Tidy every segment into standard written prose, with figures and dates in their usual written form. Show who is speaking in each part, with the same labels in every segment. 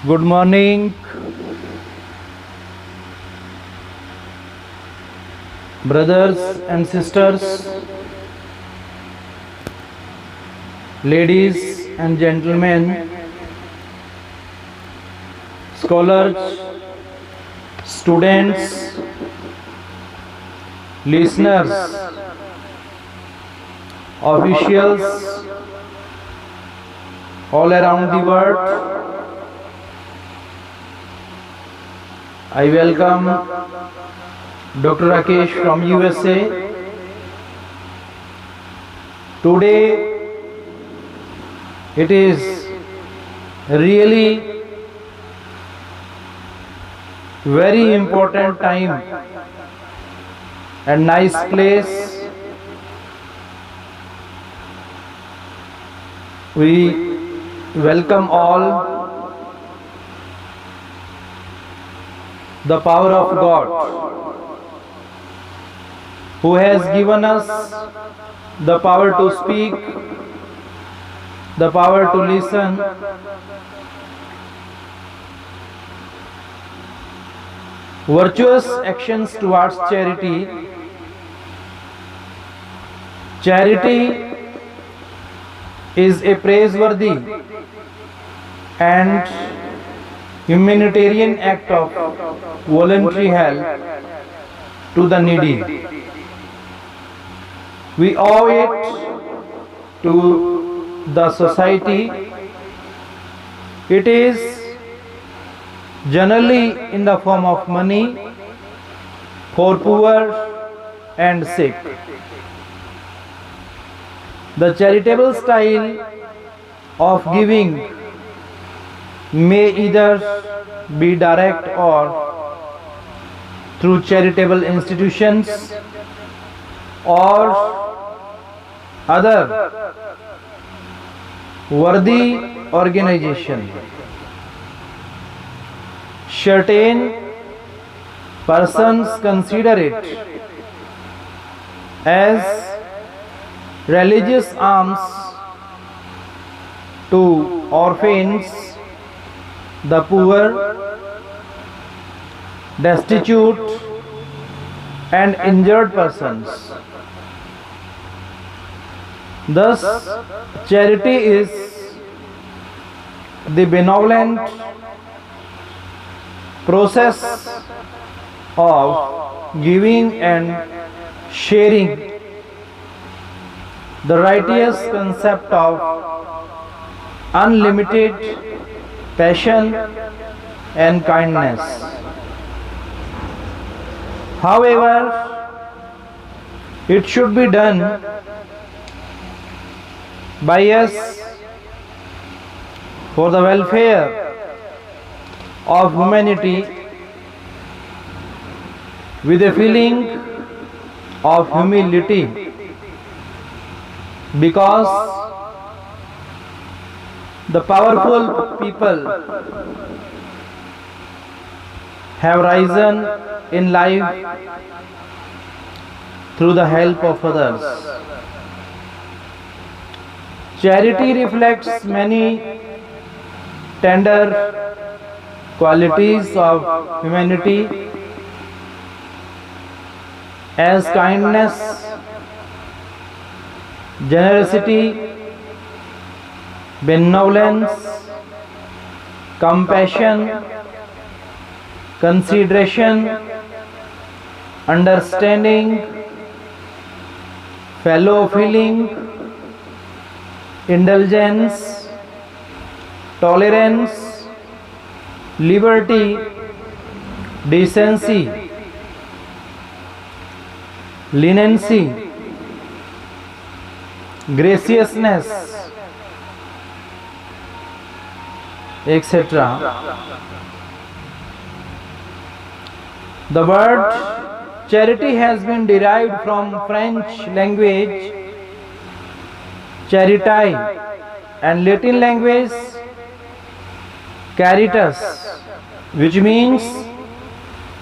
Speaker 1: Good morning, brothers and sisters, ladies and gentlemen, scholars, students, listeners, officials all around the world. I welcome Dr. Rakesh from USA. Today it is really very important time and nice place. We welcome all the power of God, who has given us the power to speak, the power to listen, virtuous actions towards charity. Charity is a praiseworthy and humanitarian act of voluntary help to the needy. We owe it to the society. It is generally in the form of money for poor and sick. The charitable style of giving may either be direct or through charitable institutions or other worthy organization. Certain persons consider it as religious alms to orphans, the poor, destitute and injured persons. Thus, charity is the benevolent process of giving and sharing, the righteous concept of unlimited passion and kindness. However, it should be done by us for the welfare of humanity with a feeling of humility, because the powerful people have risen in life through the help of others. Charity reflects many tender qualities of humanity, as kindness, generosity, benevolence, compassion, consideration, understanding, fellow feeling, indulgence, tolerance, liberty, decency, leniency, graciousness, etc. The word charity has been derived from French language charity and Latin language caritas, which means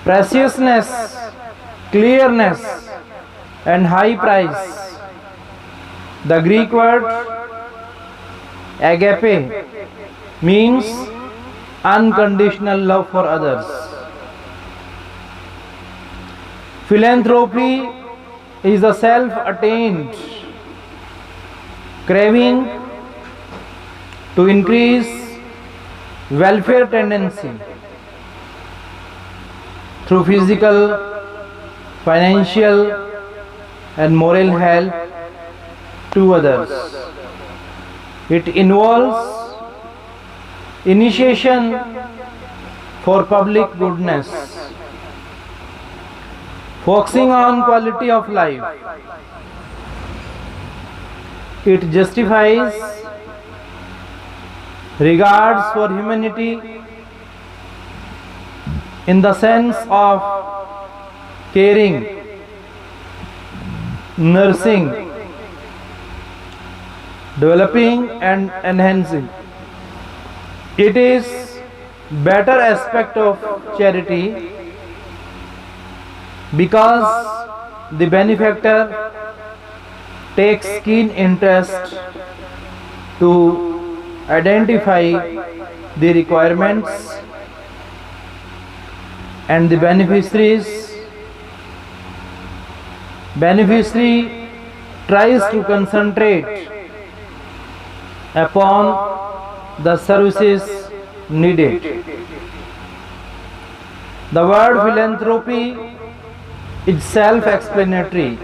Speaker 1: preciousness, clearness and high price. The Greek word agape means unconditional love for others. Philanthropy is a self-attained craving to increase welfare tendency through physical, financial and moral help to others. It involves initiation for public goodness, focusing on quality of life. It justifies regards for humanity in the sense of caring, nursing, developing and enhancing. It is better aspect of charity because the benefactor takes keen interest to identify the requirements and the beneficiary tries to concentrate upon the services needed. The word philanthropy is self-explanatory.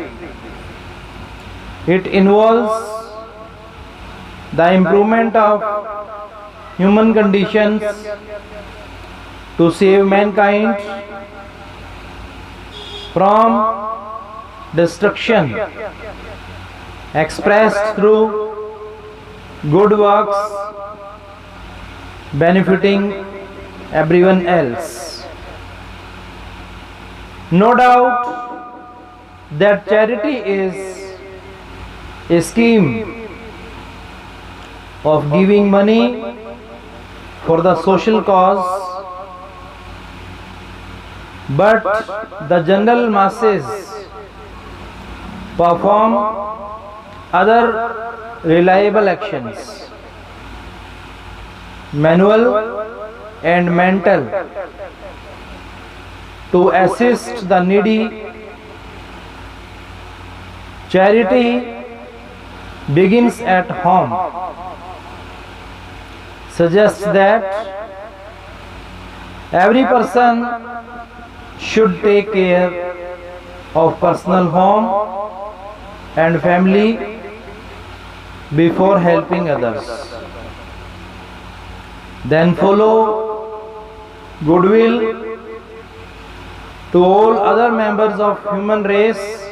Speaker 1: It involves the improvement of human conditions to save mankind from destruction, expressed through good works benefiting everyone else. No doubt that charity is a scheme of giving money for the social cause, but the general masses perform other reliable actions, manual and mental, to assist the needy. Charity begins at home, suggests that every person should take care of personal home and family before helping others. Then follow goodwill to all other members of human race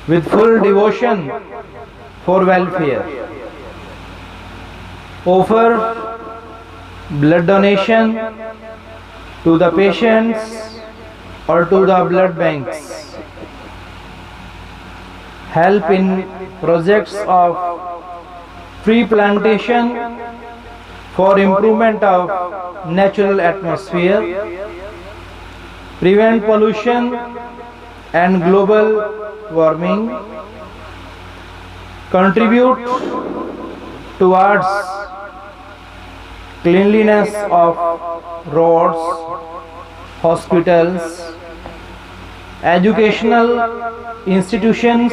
Speaker 1: with full devotion for welfare. Offer blood donation to the patients or to the blood banks. Help in projects of tree plantation for improvement of natural atmosphere, prevent pollution and global warming, contribute towards cleanliness of roads, hospitals, educational institutions